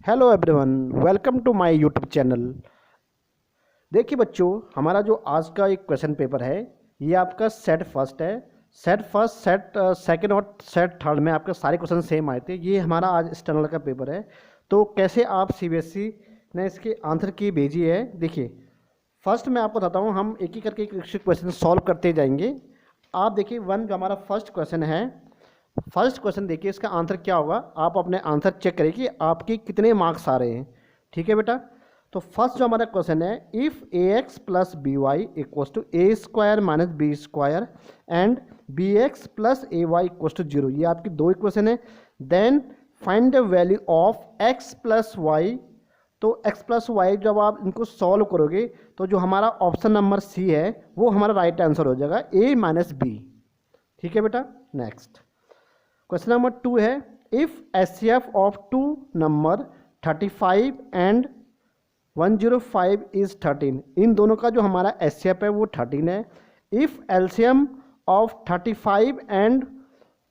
Hello everyone, welcome to my YouTube channel. देखिए बच्चों, हमारा जो आज का एक क्वेश्चन पेपर है ये आपका सेट फर्स्ट है। सेट फर्स्ट, सेट सेकंड और सेट थर्ड में आपके सारे क्वेश्चन सेम आए थे। ये हमारा आज एक्सटर्नल का पेपर है। तो कैसे आप सीबीएसई ने इसके आंसर की भेजी है, देखिए। फर्स्ट मैं आपको बताता हूँ, हम एक ही करके एक क्वेश्चन सॉल्व करते जाएंगे। आप देखिए वन जो हमारा फर्स्ट क्वेश्चन है, फर्स्ट क्वेश्चन देखिए इसका आंसर क्या होगा। आप अपने आंसर चेक करिए कि आपके कितने मार्क्स आ रहे हैं। ठीक है बेटा। तो फर्स्ट जो हमारा क्वेश्चन है, if a x plus b y equals to a square minus b square and b x plus a y equals to zero, ये आपकी दो इक्वेशन है। Then find the value of x plus y. तो x plus y जब आप इनको solve करोगे तो जो हमारा ऑप्शन नंबर सी है वो हमारा राइट आंसर हो जाएगा, a माइनस बी। ठीक है बेटा। नेक्स्ट क्वेश्चन नंबर 2 है, if HCF of two number 35 and 105 is 13, इन दोनों का जो हमारा एचसीएफ है वो 13 है। If LCM of 35 and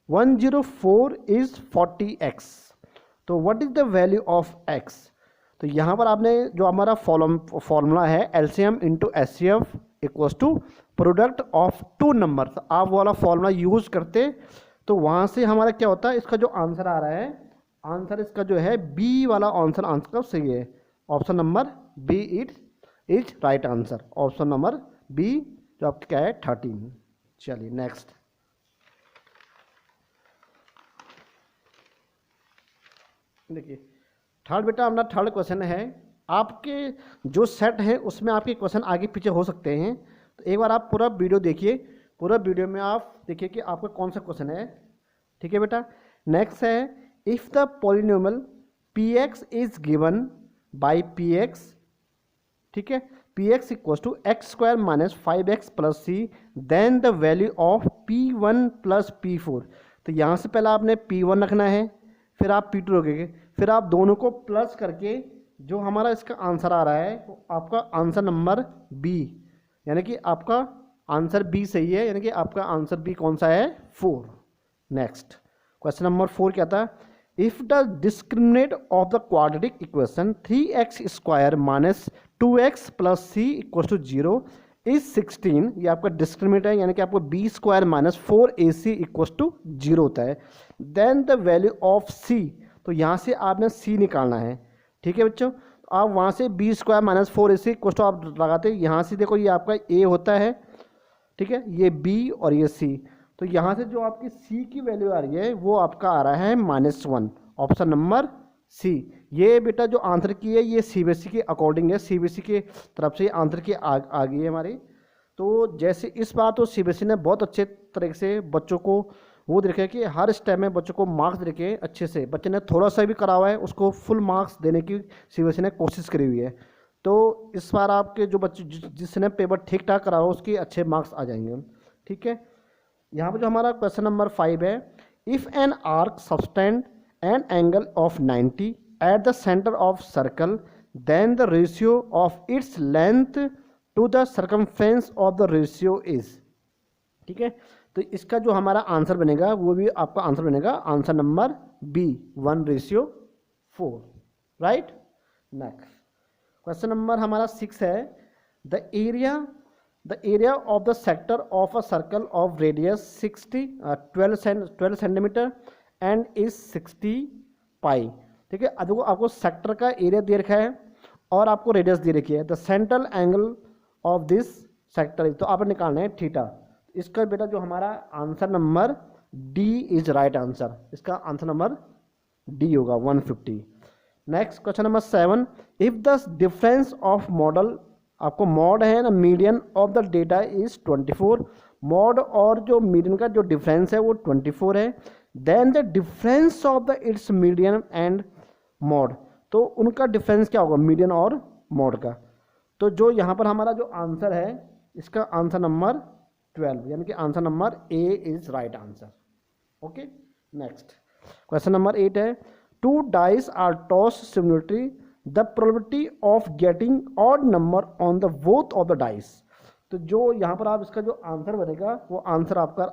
104 is 40x, तो what is the value of x। तो यहाँ पर आपने जो हमारा फॉर्मूला है LCM into HCF equals to product of two number, आप वो वाला फॉर्मूला यूज करते तो वहाँ से हमारा क्या होता है, इसका जो आंसर आ रहा है, आंसर इसका जो है बी वाला आंसर कब सही है, option number B it is right answer. Option number B जो आपका क्या है 13। चलिए नेक्स्ट देखिए थर्ड बेटा, अपना थर्ड क्वेश्चन है। आपके जो सेट है उसमें आपके क्वेश्चन आगे पीछे हो सकते हैं, तो एक बार आप पूरा वीडियो देखिए। पूरा वीडियो में आप देखिए कि आपका कौन सा क्वेश्चन है। ठीक है बेटा। नेक्स्ट है, if the polynomial p x is given by p x, ठीक है, p x equals to x square minus 5x plus c, then the value of p1 plus p4। तो यहाँ से पहले आपने p1 रखना है, फिर आप p2 रखेंगे, फिर आप दोनों को प्लस करके जो हमारा इसका आंसर आ रहा है वो आपका आंसर नंबर बी, यानी कि आपका आंसर बी सही है, यानी कि आपका आंसर बी कौन सा है 4। नेक्स्ट क्वेश्चन नंबर 4 क्या था, if the discriminant of the quadratic equation 3x square minus 2x plus c equal to 0 is 16, ये आपका डिस्क्रिमिनेंट है, यानी कि आपको b square minus 4ac equal to 0 होता है। Then the value of c, तो यहाँ से आपने c निकालना है। ठीक है बच्चों, आप वहाँ से b square minus 4ac equal to आप लगाते, यहाँ से देखो ये आपका a होता है, ठीक है, ये b और ये c। तो यहाँ से जो आपकी c की वैल्यू आ रही है वो आपका आ रहा है -1, ऑप्शन नंबर सी। ये बेटा जो आंसर की है ये सीबीएसई के अकॉर्डिंग है, सीबीएसई के तरफ से आंसर की आ गई है हमारी। तो जैसे इस बार तो सीबीएसई ने बहुत अच्छे तरीके से बच्चों को वो देखे कि हर स्टेप में बच्चों को मार्क्स देके अच्छे से, बच्चे ने थोड़ा सा भी करा हुआ है उसको फुल मार्क्स देने की सीबीएसई ने कोशिश करी हुई है। तो इस बार आपके जो बच्चे जिसने पेपर ठीक ठाक करा हुआ उसके अच्छे मार्क्स आ जाएंगे। ठीक है। यहाँ पर जो हमारा क्वेश्चन नंबर 5 है, if an arc subtend an angle of 90 at the centre of circle, then the ratio of its length to the circumference of the ratio is. ठीक है। तो इसका जो हमारा आंसर बनेगा वो भी आपका आंसर बनेगा answer number B 1:4, right. Next question number हमारा 6 है, the area of the sector of a circle of radius 12 centimetre and is 60 pi. ठीक है। अब आपको सेक्टर का एरिया दे रखा है और आपको रेडियस दे रखी है। The central angle of this sector, तो आप निकालना है थीटा। इसका बेटा जो हमारा answer number D is right answer, इसका आंसर नंबर डी होगा 150। Next question number 7, if the difference of model, आपको मॉड है ना, median of the data is 24, mod और जो मीडियन का जो डिफरेंस है वो 24 है। Then the difference of the its median and mode, तो उनका डिफरेंस क्या होगा मीडियन और मॉड का। तो जो यहाँ पर हमारा जो आंसर है इसका आंसर नंबर 12, यानी कि answer number A is right answer. Okay. Next question number 8 है, two dice are toss similarly, the probability of getting odd number on the both of the dice. तो जो यहाँ पर आप इसका जो आंसर बनेगा वो आंसर आपका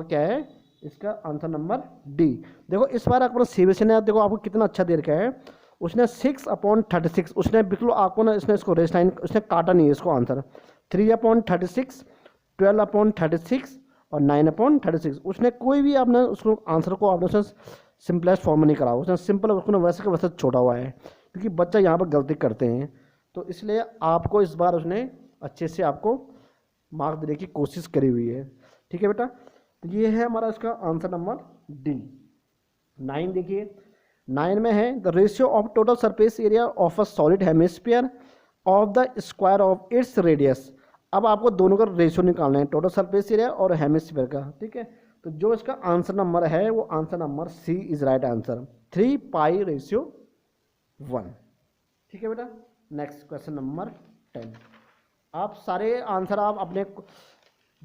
क्या है, इसका आंसर नंबर डी। देखो इस बार आपको सीबीएसई ने देखो आपको कितना अच्छा दे रखा है, उसने 6/36, उसने बिल्कुल आपको ना इसने इसको रेस लाइन उसने काटा नहीं है इसको आंसर। 3/36, 12/36 और 9/36, उसने कोई भी आपने उसको आंसर को आपने उसने सिंपलेस्ट फॉर्म में नहीं करा, उसने सिंपल उसको वैसे का वैसे छोड़ा हुआ है, क्योंकि बच्चा यहाँ पर गलती करते हैं। तो इसलिए आपको इस बार उसने अच्छे से आपको मार्क देने की कोशिश करी हुई है। ठीक है बेटा, तो ये है हमारा इसका आंसर नंबर डी। 9 देखिए, 9 में है the ratio of total surface area of a solid hemisphere of the square of its radius. अब आपको दोनों का रेशियो निकालना है, टोटल सरफेस एरिया और हेमिस्फीयर का। ठीक है, तो जो इसका आंसर नंबर है वो answer number C is right answer, 3π/1। ठीक है बेटा, नेक्स्ट क्वेश्चन नंबर 10। आप सारे आंसर आप अपने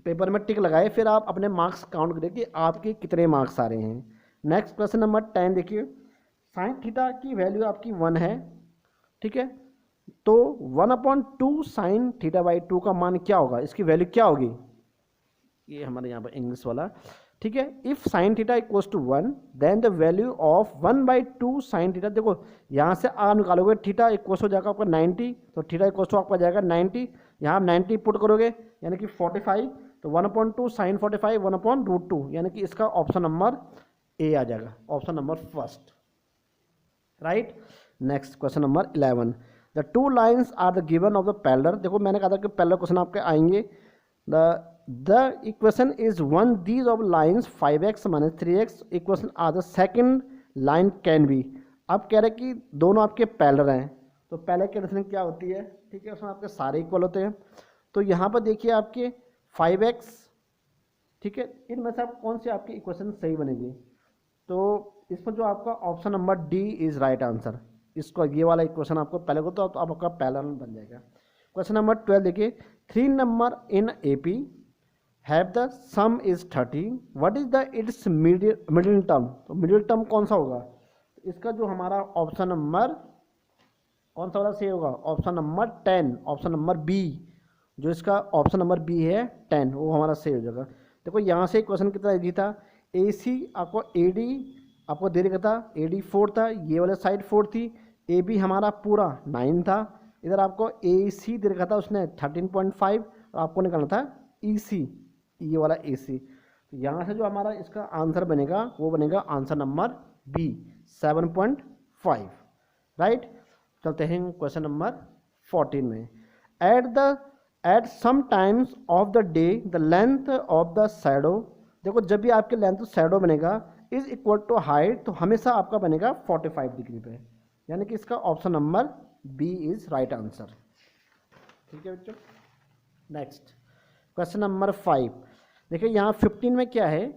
पेपर में टिक लगाए, फिर आप अपने मार्क्स काउंट करें कि आपके कितने मार्क्स आ रहे हैं। नेक्स्ट क्वेश्चन नंबर 10 देखिए, साइन थीटा की वैल्यू आपकी 1 है। ठीक है, तो 1/2 साइन थीटा बाई 2 का मान क्या होगा, इसकी वैल्यू क्या होगी, ये हमारे यहाँ पर इंग्लिश वाला। ठीक है, if sine theta equals to 1 then the value of 1/2 sine theta. देखो यहाँ से आप निकालोगे थीटा इक्वल्स हो जाएगा आपका 90, तो थीटा इक्वल्स टू आपका जाएगा 90, यहाँ 90 पुट करोगे यानी कि 45, तो 1/2 साइन 45 1/√2, यानी कि इसका ऑप्शन नंबर ए आ जाएगा, option number first, right. Next question number 11, the two lines are the given of the parallel. देखो मैंने कहा था कि पैरेलल क्वेश्चन आपके आएंगे। The equation is one these of lines 5x - 3x equation are the second line can be. अब कह रहे कि दोनों आपके पैरेलल हैं, तो पहले कंडीशन क्या होती है, ठीक है, उसमें आपके सारे इक्वल होते हैं। तो यहाँ पर देखिए आपके 5x, ठीक है, इनमें से आप कौन सी आपकी इक्वेशन सही बनेगी, तो इसमें जो आपका option number D is right answer. इसको ये वाला इक्वेशन आपको पहले को तो आपका पैरेलल बन जाएगा। क्वेश्चन नंबर 12 देखिए, 3 number in AP have the some is 30, what is the it's middle term. तो मिडिल टर्म कौन सा होगा, इसका जो हमारा ऑप्शन नंबर कौन सा वाला सही होगा, option number 10, option number B, जो इसका ऑप्शन नंबर बी है 10, वो हमारा सही हो जाएगा। देखो यहाँ से क्वेश्चन कितना इजी था, AC आपको AD आपको दे रखा था, AD 4 था, ये वाले साइड 4 थी, AB हमारा पूरा 9 था, इधर आपको AC दे रखा था उसने 13.5, और आपको निकालना था EC, ये वाला AC। तो यहाँ से जो हमारा इसका आंसर बनेगा वो बनेगा आंसर नंबर बी 7.5, राइट। चलते हैं क्वेश्चन नंबर 14 में, at some times of the day the length of the shadow. देखो जब भी आपके लेंथ शैडो बनेगा इज इक्वल टू हाइट, तो हमेशा आपका बनेगा 45 डिग्री पे, यानी कि इसका option number B is right answer. ठीक है बच्चों, नेक्स्ट क्वेश्चन नंबर 5 देखिए, यहाँ 15 में क्या है,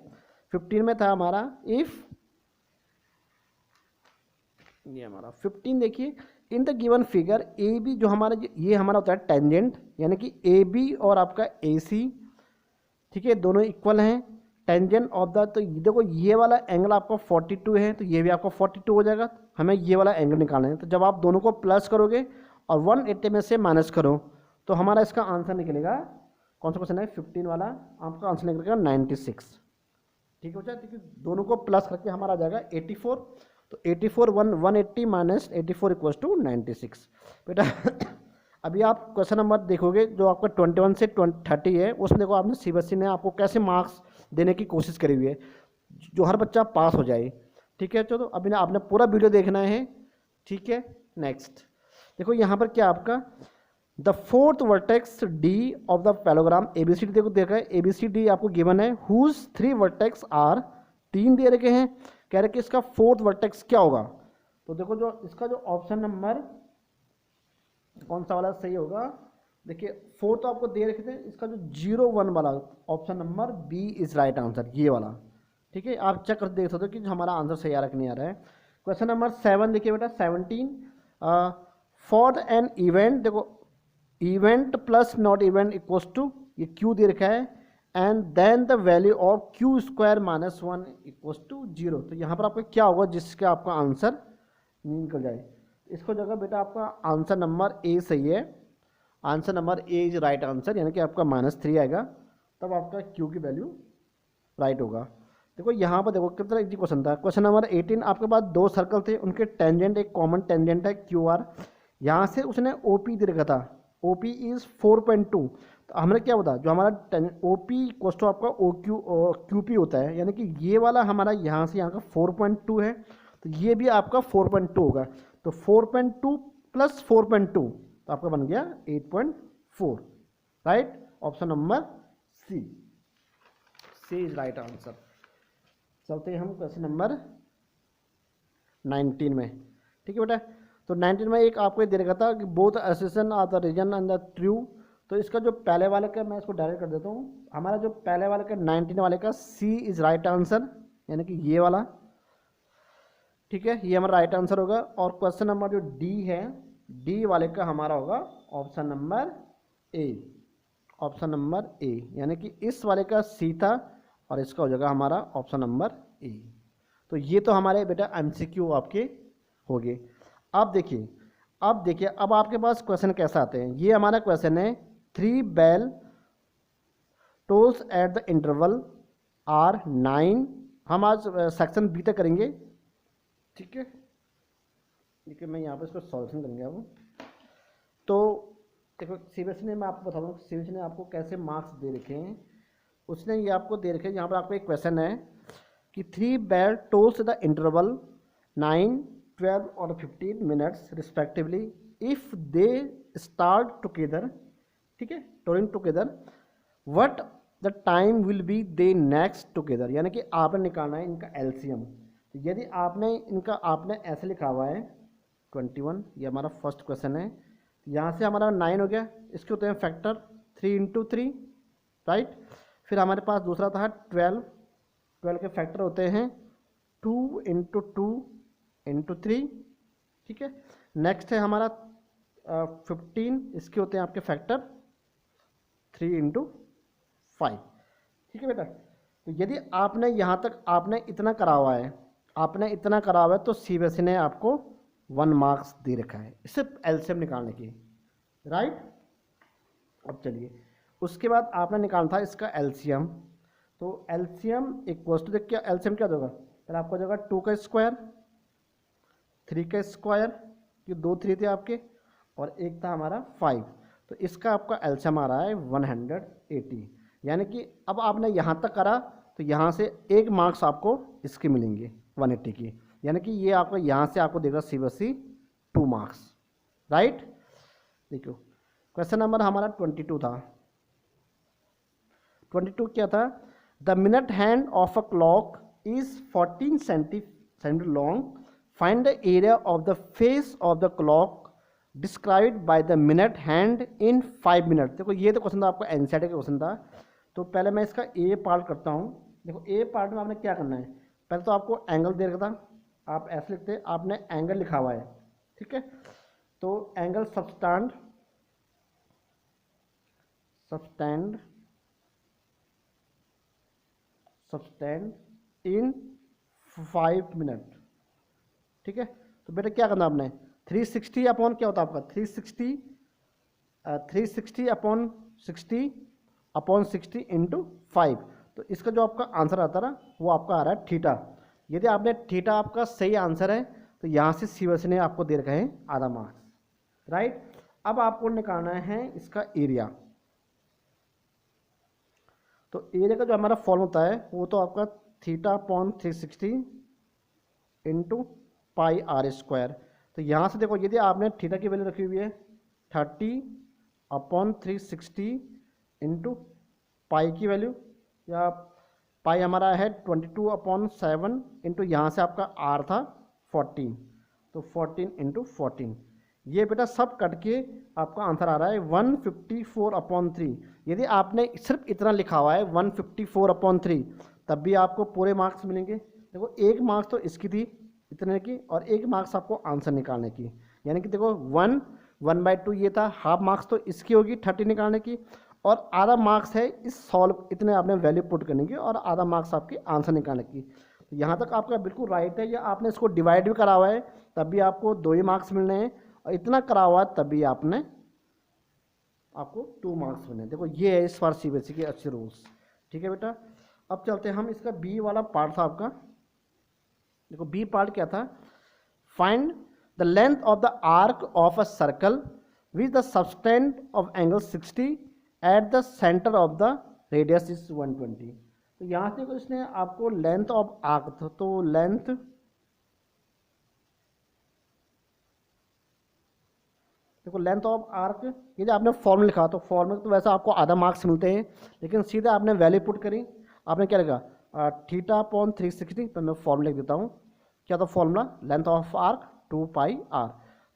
15 में था हमारा इफ, ये हमारा 15 देखिए, in the given figure A B, जो हमारा ये हमारा होता है टेंजेंट, यानी कि ए बी और आपका ए सी, ठीक है, दोनों इक्वल हैं। टेंजेंट ऑफ द, तो देखो ये वाला एंगल आपका 42 है, तो ये भी आपका 42 हो जाएगा, हमें ये वाला एंगल निकालना है। तो जब आप दोनों को प्लस करोगे और 180 में से माइनस करो, तो हमारा इसका आंसर निकलेगा, कौन सा क्वेश्चन है 15 वाला, आपका आंसर निकलेगा 96। ठीक है बच्चा, दोनों को प्लस करके हमारा आ जाएगा 84, तो 84 180 माइनस 84 इक्वल्स टू 96। बेटा अभी आप क्वेश्चन नंबर देखोगे जो आपका 21 से 30 है, उसमें देखो आपने CBSE ने आपको कैसे मार्क्स देने की कोशिश करी हुई है, जो हर बच्चा पास हो जाए। ठीक है, चलो अभी आपने पूरा वीडियो देखना है। ठीक है, नेक्स्ट देखो यहाँ पर क्या आपका the fourth vertex D of the parallelogram ABCD, देखो देखा है ABCD आपको गिवन है, हुज 3 वर्टेक्स आर, 3 दे रखे हैं, कह रहे कि इसका फोर्थ वर्टेक्स क्या होगा। तो देखो जो इसका जो ऑप्शन नंबर कौन सा वाला सही होगा, देखिए 4 तो आपको दे रखे थे, इसका जो 01 वाला option number B is right answer, ये वाला। ठीक है, आप चेक कर देख सकते हो कि हमारा आंसर सही आ रहा कि नहीं आ रहा है। क्वेश्चन नंबर 7 देखिए बेटा, 17 फॉर एन इवेंट, देखो event plus not event equals to, ये क्यू दे रखा है, and then the value of q square minus 1 equals to 0। तो यहाँ पर आपका क्या होगा जिसका आपका आंसर निकल जाए, इसको जगह बेटा आपका आंसर नंबर ए सही है, answer number A is right answer, यानी कि आपका -3 आएगा, तब आपका क्यू की वैल्यू राइट होगा। देखो यहाँ पर देखो कितना इजी क्वेश्चन था। क्वेश्चन नंबर 18, आपके पास दो सर्कल थे, उनके टेंजेंट एक कॉमन टेंजेंट है क्यू आर। यहाँ से उसने ओ पी दे रखा था, ओ पी इज़ 4.2। तो हमने क्या बताया, जो हमारा ओ पी इक्वल टू आपका ओ क्यू पी होता है, यानी कि ये वाला हमारा यहाँ से यहाँ का 4.2 है, तो ये भी आपका 4.2 होगा। तो 4.2 प्लस 4.2 तो आपका बन गया 8.4, right. Option number C, C is right answer. चलते हैं हम क्वेश्चन नंबर 19 में, ठीक है बेटा। तो 19 में एक आपको दे रखा था कि both assertion are the reason and the true. तो इसका जो पहले वाले का मैं इसको डायरेक्ट कर देता हूँ। हमारा जो पहले वाले का 19 वाले का सी इज राइट आंसर, यानी कि ये वाला, ठीक है, ये हमारा राइट आंसर होगा। और क्वेश्चन नंबर जो डी है, डी वाले का हमारा होगा option number A, option number A, यानी कि इस वाले का सी था और इसका हो जाएगा हमारा ऑप्शन नंबर ए। तो ये तो हमारे बेटा एमसीक्यू आपके हो गए। अब देखिए, अब आपके पास क्वेश्चन कैसा आते हैं। ये हमारा क्वेश्चन है 3 bell tolls at the interval are 9। हम आज सेक्शन बी तक करेंगे, ठीक है, ठीक है। मैं यहाँ पर इसको सॉल्यूशन करेंगे अब। तो देखो सीबीएसई ने, मैं आपको बता दूँ सीबीएसई ने आपको कैसे मार्क्स दे रखे हैं। उसने ये आपको दे रखे हैं, यहाँ पर आपको एक क्वेश्चन है कि 3 बेल टोल्स द इंटरवल 9, 12 और 15 minutes respectively if they start together, ठीक है, tolling together, what the time will be they next together. यानी कि आपने निकालना है इनका एलसीएम। तो यदि आपने ऐसे लिखा हुआ है 21, ये हमारा फर्स्ट क्वेश्चन है। यहाँ से हमारा 9 हो गया, इसके होते हैं फैक्टर 3 × 3, राइट। फिर हमारे पास दूसरा था 12, 12 के फैक्टर होते हैं 2 × 2 × 3, ठीक है। नेक्स्ट है हमारा 15, इसके होते हैं आपके फैक्टर 3 × 5, ठीक है बेटा। तो यदि आपने यहाँ तक आपने इतना करा हुआ है, तो सीबीएसई ने आपको 1 मार्क्स दे रखा है सिर्फ एलसीएम निकालने की, राइट। अब चलिए, उसके बाद आपने निकालना था इसका एलसीएम। तो एलसीएम इक्वल्स टू, देखिए एलसीएम क्या होगा, पहले आपको हो जाएगा 2 का स्क्वायर, 3 का स्क्वायर, ये 2 3 थे आपके, और एक था हमारा 5। तो इसका आपका एलसीएम आ रहा है 180। यानी कि अब आपने यहाँ तक करा, तो यहाँ से 1 मार्क्स आपको इसके मिलेंगे 180 की। यानी कि ये आपको यहाँ से आपको देगा सीबीएसई 2 मार्क्स, राइट। देखो क्वेश्चन नंबर हमारा 22 था। 22 क्या था, the minute hand of a clock is 14 centimetre long, find the area of the face of the clock described by the minute hand in 5 minute. देखो ये तो क्वेश्चन था आपका एनसीईआरटी का क्वेश्चन था। तो पहले मैं इसका ए पार्ट करता हूँ। देखो ए पार्ट में आपने क्या करना है, पहले तो आपको एंगल दे रखा था, आप ऐसे लिखते, आपने एंगल लिखा हुआ है, ठीक है। तो एंगल सबस्टैंड इन 5 मिनट, ठीक है। तो बेटा क्या करना आपने, 360 अपॉन क्या होता है आपका 360 अपॉन 60 × 5। तो इसका जो आपका आंसर आता है ना, वो आपका आ रहा है थीटा। यदि आपने थीटा आपका सही आंसर है, तो यहाँ से सीबीएसई ने आपको दे रखा है आधा मार्क्स, राइट। अब आपको निकालना है इसका एरिया। तो एरिया का जो हमारा फॉर्म होता है, वो तो आपका थीटा अपॉन 360 × πr²। तो यहाँ से देखो, यदि आपने थीटा की वैल्यू रखी हुई है 30 अपॉन 360 × पाई की वैल्यू, या पाई हमारा है 22/7 इंटू यहाँ से आपका आर था 14, तो 14 × 14। ये बेटा सब कट के आपका आंसर आ रहा है 154/3। यदि आपने सिर्फ इतना लिखा हुआ है 154/3, तब भी आपको पूरे मार्क्स मिलेंगे। देखो 1 मार्क्स तो इसकी थी इतने की, और 1 मार्क्स आपको आंसर निकालने की। यानी कि देखो 1/2 ये था, हाफ मार्क्स तो इसकी होगी 30 निकालने की, और आधा मार्क्स है इस सॉल्व, इतने आपने वैल्यू पुट करने की, और आधा मार्क्स आपकी आंसर निकालने की। तो यहाँ तक आपका बिल्कुल राइट है। या आपने इसको डिवाइड भी करा हुआ है, तब भी आपको 2 ही मार्क्स मिलने हैं, और इतना करा हुआ है तब भी आपको 2 मार्क्स मिलने हैं। देखो ये है इस बार सीबीएसई के अच्छे रूल्स, ठीक है बेटा। अब चलते हैं हम, इसका बी वाला पार्ट था आपका। देखो बी पार्ट क्या था, find the length of the arc of a circle with the subtend of angle 60 eight the centre of the radius is 120। तो यहाँ से इसने आपको लेंथ ऑफ आर्क, तो लेंथ देखो लेंथ ऑफ आर्क, ये जो आपने फॉर्मूला लिखा तो फॉर्मूला तो वैसे आपको आधा मार्क्स मिलते हैं, लेकिन सीधे आपने वैल्यू पुट करी, आपने क्या लिखा थीटा अपॉन 360। तो मैं फॉर्मूला लिख देता हूँ, क्या था formula, length of arc 2πr।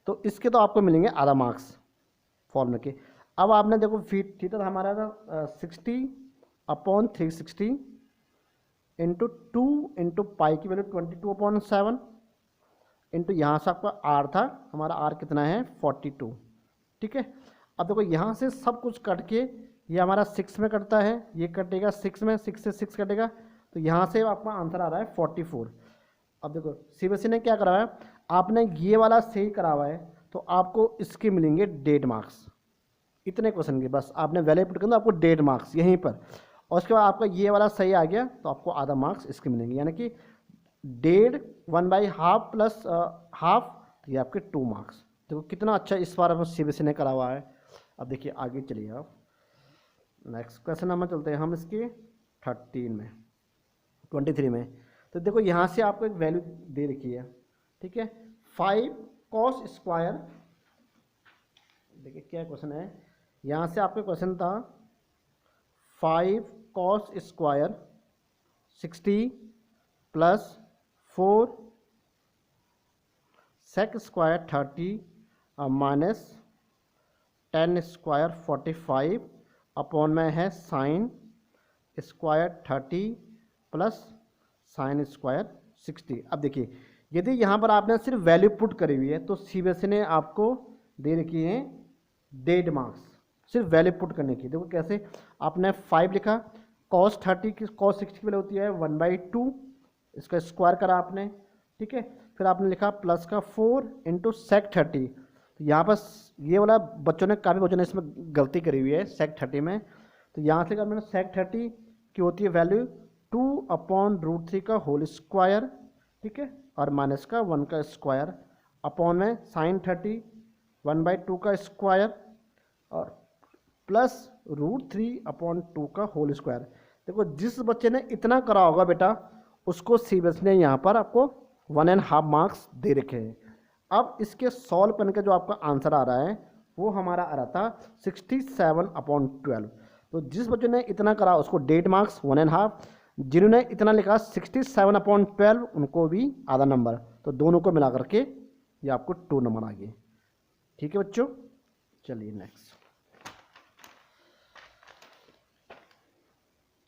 तो इसके तो आपको मिलेंगे आधा मार्क्स फॉर्मूला के। अब आपने देखो थीटा हमारा था 60 अपॉन 360 इंटू 2 इंटू पाई की वैल्यू 22/7 इंटू यहाँ से आपका आर था, हमारा आर कितना है 42। ठीक है, अब देखो यहाँ से सब कुछ कट के ये हमारा 6 में कटता है, ये कटेगा 6 में, 6 से 6 कटेगा, तो यहाँ से आपका आंसर आ रहा है 44। अब देखो सीबीएसई ने क्या करा है, आपने ये वाला सही करा हुआ है तो आपको इसके मिलेंगे 1.5 मार्क्स, इतने क्वेश्चन के बस आपने वैल्यू पुट करना, आपको 1.5 मार्क्स यहीं पर। और उसके बाद आपका ये वाला सही आ गया तो आपको आधा मार्क्स इसके मिलेंगे, यानी कि 1.5 1/2 प्लस हाफ, तो ये आपके 2 मार्क्स। देखो कितना अच्छा इस बार सीबीएसई ने करा हुआ है। अब देखिए आगे चलिए आप, नेक्स्ट क्वेश्चन नंबर चलते हैं हम इसके 23 में। तो देखो यहाँ से आपको एक वैल्यू दे रखी है, ठीक है, 5 cos स्क्वायर। देखिए क्या क्वेश्चन है, यहाँ से आपका क्वेश्चन था 5 cos square 60 plus 4 sec square 30 minus 10 square 45 upon में है sine square 30 plus sine square 60। अब देखिए यदि यहाँ पर आपने सिर्फ वैल्यू पुट करी हुई है तो सीबीएसई ने आपको दे रखी है 1.5 मार्क्स सिर्फ वैल्यू पुट करने की। देखो कैसे, आपने 5 लिखा, cos 30 की cos 60 की वैल्यू होती है 1/2, इसका स्क्वायर करा आपने, ठीक है, फिर आपने लिखा प्लस का 4 इंटू सेक 30। तो यहाँ पर ये वाला काफ़ी बच्चों ने इसमें गलती करी हुई है सेक 30 में। तो यहाँ से अगर मैंने सेक 30 की होती है वैल्यू 2/√3 का होल स्क्वायर, ठीक है, और माइनस का 1 का स्क्वायर अपॉन में साइन 30 1/2 का स्क्वायर और प्लस √3/2 का होल स्क्वायर। देखो जिस बच्चे ने इतना करा होगा बेटा उसको सीबीएसई ने यहाँ पर आपको 1.5 मार्क्स दे रखे हैं। अब इसके सॉल्व करने का जो आपका आंसर आ रहा है वो हमारा आ रहा था 67/12। तो जिस बच्चे ने इतना करा उसको 1.5 मार्क्स 1.5, जिन्होंने इतना लिखा 67/12 उनको भी आधा नंबर, तो दोनों को मिला करके ये आपको 2 नंबर आ गए। ठीक है बच्चों, चलिए नेक्स्ट।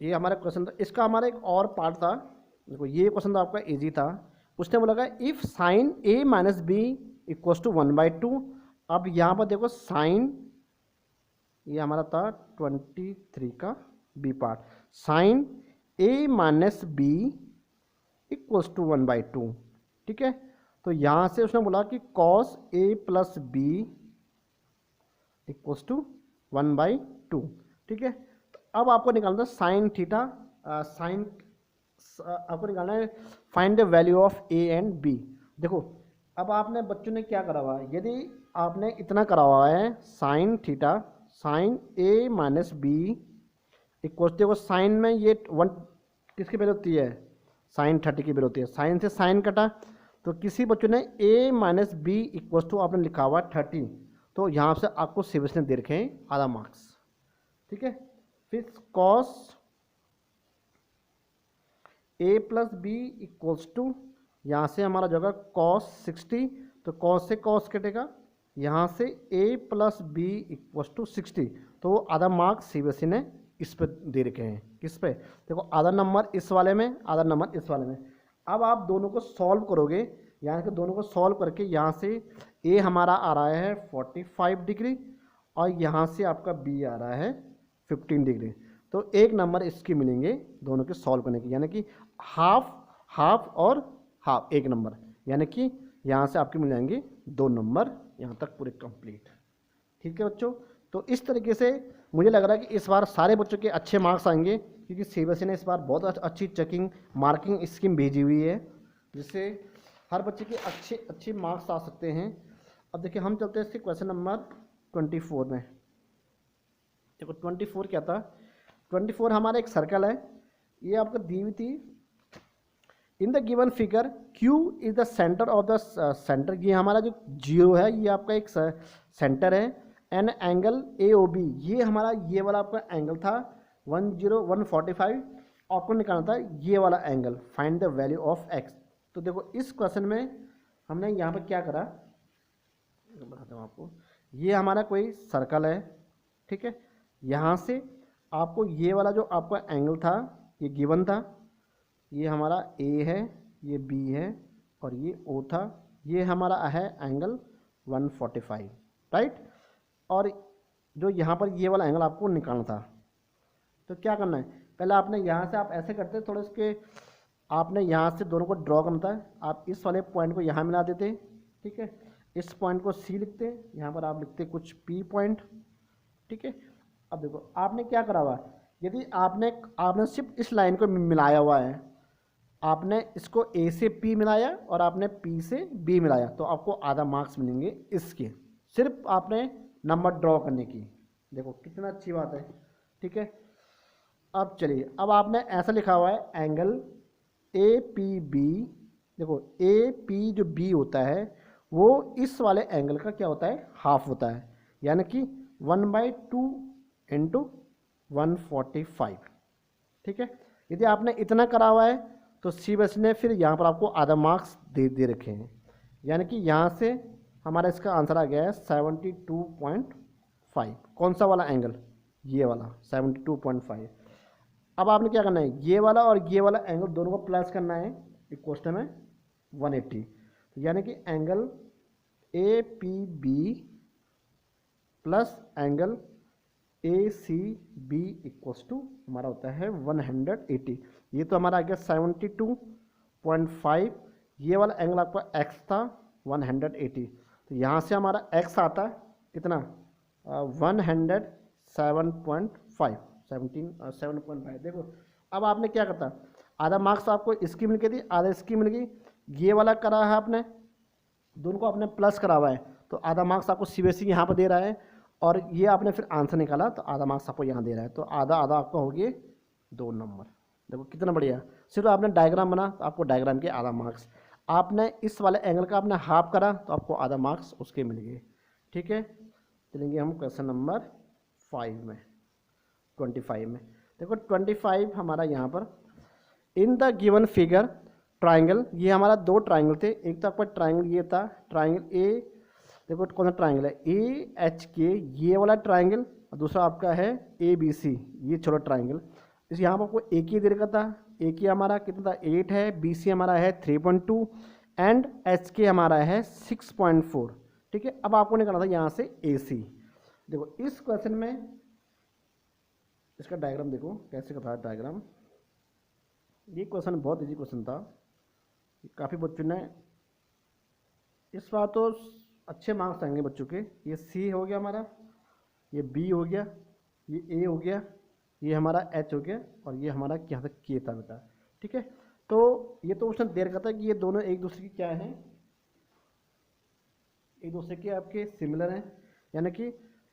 ये हमारा क्वेश्चन था, इसका हमारा एक और पार्ट था। देखो ये क्वेश्चन तो आपका इजी था। उसने बोला if sine a minus b equals to 1/2। अब यहाँ पर देखो साइन, ये हमारा था 23 का b part, sine a minus b equals to 1/2, ठीक है। तो यहाँ से उसने बोला कि cos a plus b equals to 1/2, ठीक है। तो अब आपको निकालना है साइन थीटा, साइन आपको निकालना है find the value of a and b। देखो अब आपने बच्चों ने क्या करा हुआ है, यदि आपने इतना करा हुआ है sine theta sine a minus b equals, देखो साइन में ये 1 किसकी वैल्यू होती है, साइन 30 की वैल्यू होती है, साइन से साइन कटा, तो किसी बच्चों ने a minus b equals to आपने लिखा हुआ 30, तो यहाँ से आपको सीबीएसई ने दे रखे हैं आधा मार्क्स, ठीक है। फिर cos a plus b equals to, यहाँ से हमारा जो होगा कॉस 60, तो कॉस से कॉस कटेगा, यहाँ से a plus b equals to 60, तो आधा मार्क्स सीबीएसई ने इस पे दे रखे हैं। किस पे, देखो आधा नंबर इस वाले में, आधा नंबर इस वाले में। अब आप दोनों को सॉल्व करोगे, यहाँ के दोनों को सॉल्व करके यहाँ से a हमारा आ रहा है 45 डिग्री और यहाँ से आपका b आ रहा है 15 डिग्री, तो एक नंबर इसके मिलेंगे दोनों के सॉल्व करने की, यानी कि हाफ हाफ और हाफ एक नंबर, यानी कि यहाँ से आपके मिल जाएंगे 2 नंबर, यहाँ तक पूरे कंप्लीट। ठीक है बच्चों, तो इस तरीके से मुझे लग रहा है कि इस बार सारे बच्चों के अच्छे मार्क्स आएंगे, क्योंकि सीबीएसई ने इस बार बहुत अच्छी चेकिंग मार्किंग स्कीम भेजी हुई है, जिससे हर बच्चे के अच्छे मार्क्स आ सकते हैं। अब देखिए हम चलते हैं इसके क्वेश्चन नंबर 24 में। देखो 24 क्या था, 24 हमारा एक सर्कल है, ये आपको दी हुई थी। इन the given figure Q is the centre of the centre, ये हमारा जो जीरो है ये आपका एक सेंटर है। एन एंगल AOB, ये हमारा ये वाला आपका एंगल था 10145, आपको निकालना था ये वाला angle. Find the value of x। तो देखो इस क्वेश्चन में हमने यहाँ पर क्या करा, बताता हूँ आपको। ये हमारा कोई सर्कल है, ठीक है। यहाँ से आपको ये वाला जो आपका एंगल था ये गिवन था, ये हमारा A है, ये B है और ये O था, ये हमारा है एंगल 145, राइट। और जो यहाँ पर ये वाला एंगल आपको निकालना था, तो क्या करना है, पहले आपने यहाँ से आप ऐसे करते थोड़े इसके, आपने यहाँ से दोनों को ड्रॉ करना था। आप इस वाले पॉइंट को यहाँ मिला देते, ठीक है। इस पॉइंट को C लिखते, यहाँ पर आप लिखते कुछ P पॉइंट, ठीक है। अब देखो आपने क्या करा हुआ है, यदि आपने सिर्फ इस लाइन को मिलाया हुआ है, आपने इसको A से P मिलाया और आपने P से B मिलाया, तो आपको आधा मार्क्स मिलेंगे इसके, सिर्फ आपने नंबर ड्रॉ करने की। देखो कितना अच्छी बात है, ठीक है। अब चलिए, अब आपने ऐसा लिखा हुआ है एंगल APB। देखो AP जो B होता है वो इस वाले एंगल का क्या होता है, हाफ होता है, यानी कि 1/2 इंटू 145, ठीक है। यदि आपने इतना करा हुआ है तो सीबीएसई ने फिर यहाँ पर आपको आधा मार्क्स दे रखे हैं, यानी कि यहाँ से हमारा इसका आंसर आ गया है 72.5। कौन सा वाला एंगल, ये वाला 72.5। अब आपने क्या करना है, ये वाला और ये वाला एंगल दोनों को प्लस करना है, इक्वल में 180, यानी कि angle APB plus angle ACB equals to हमारा होता है 180। ये तो हमारा आ गया 72.5, ये वाला एंगल आपका x था 180, तो यहाँ से हमारा x आता है कितना 107.5, 7.5। देखो अब आपने क्या करता, आधा मार्क्स आपको इसकी मिल गई थी, आधा इसकी मिल गई, ये वाला करा है आपने, दोनों को आपने प्लस करा हुआ है, तो आधा मार्क्स आपको सीबीएसई यहाँ पर दे रहा है, और ये आपने फिर आंसर निकाला तो आधा मार्क्स आपको यहाँ दे रहा है, तो आधा आधा आपका हो गया 2 नंबर। देखो कितना बढ़िया, सिर्फ आपने डायग्राम बना तो आपको डायग्राम के आधा मार्क्स, आपने इस वाले एंगल का आपने हाफ करा तो आपको आधा मार्क्स उसके मिल गए, ठीक है। चलेंगे हम क्वेश्चन नंबर 5 में, 25 में। देखो 25 हमारा यहाँ पर, इन द गिवन फिगर ट्राइंगल, ये हमारा 2 ट्राइंगल थे, एक तो आपका ट्राइंगल ये था, ट्राइंगल A, देखो कौन सा ट्राइंगल है AHK, ये वाला ट्राइंगल, और दूसरा आपका है ABC, ये छोटा ट्राइंगल। इस यहाँ पर आपको AK दे रखा था, AK हमारा कितना था 8 है, BC हमारा है 3.2 एंड HK हमारा है 6.4, ठीक है। अब आपको निकालना था यहाँ से AC। देखो इस क्वेश्चन में इसका डायग्राम देखो कैसे का था डायग्राम। ये क्वेश्चन बहुत इजी क्वेश्चन था, काफ़ी बच्चों ने इस बार तो अच्छे मार्क्स आएंगे बच्चों के। ये C हो गया हमारा, ये B हो गया, ये A हो गया, ये हमारा H हो गया, और ये हमारा यहाँ तक K था बेटा, ठीक है। तो ये तो उसने दे रखा था कि ये दोनों एक दूसरे की क्या हैं, एक दूसरे के आपके सिमिलर हैं, यानी कि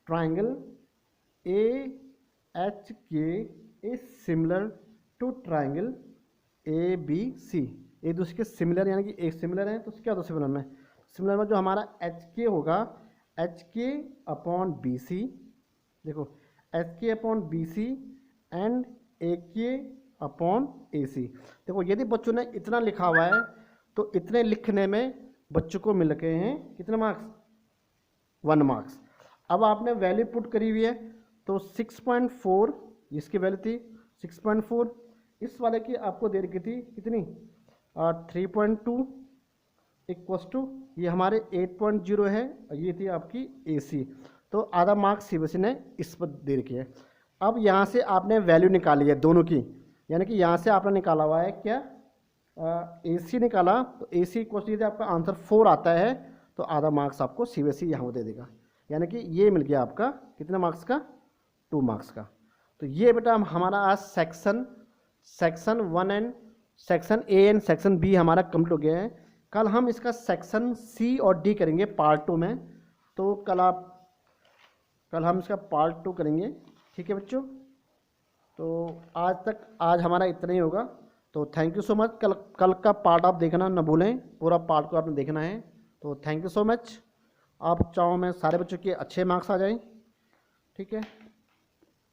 triangle AHK is similar to triangle ABC, एक दूसरे के सिमिलर, यानी कि एक सिमिलर है, तो क्या होता है सिमिलर में, सिमिलर में जो हमारा HK होगा HK अपॉन BC, देखो HK upon BC and AK upon AC। देखो यदि बच्चों ने इतना लिखा हुआ है तो इतने लिखने में बच्चों को मिल गए हैं कितने मार्क्स, 1 मार्क्स। अब आपने वैल्यू पुट करी हुई है, तो 6.4 इसकी वैल्यू थी 6.4, इस वाले की आपको दे रखी थी कितनी 3.2 इक्वल्स टू ये हमारे 8.0 है, और ये थी आपकी AC, तो आधा मार्क्स सीबीएसई ने इस पर दे रखी है। अब यहाँ से आपने वैल्यू निकाली है दोनों की, यानी कि यहाँ से आपने निकाला हुआ है क्या AC निकाला, तो AC इक्वल्स यदि आपका आंसर 4 आता है तो आधा मार्क्स आपको सीबीएसई यहाँ दे देगा। यानी कि ये मिल गया आपका कितने मार्क्स का, 2 मार्क्स का। तो ये बेटा हमारा आज section 1 and section A and section B हमारा कंप्लीट हो गया है। कल हम इसका सेक्शन सी और डी करेंगे पार्ट 2 में। तो कल हम इसका पार्ट 2 करेंगे, ठीक है बच्चों। तो आज हमारा इतना ही होगा। तो थैंक यू सो मच। कल का पार्ट आप देखना ना भूलें, पूरा पार्ट को आपने देखना है। तो थैंक यू सो मच। आप चाहो मैं सारे बच्चों के अच्छे मार्क्स आ जाएं, ठीक है।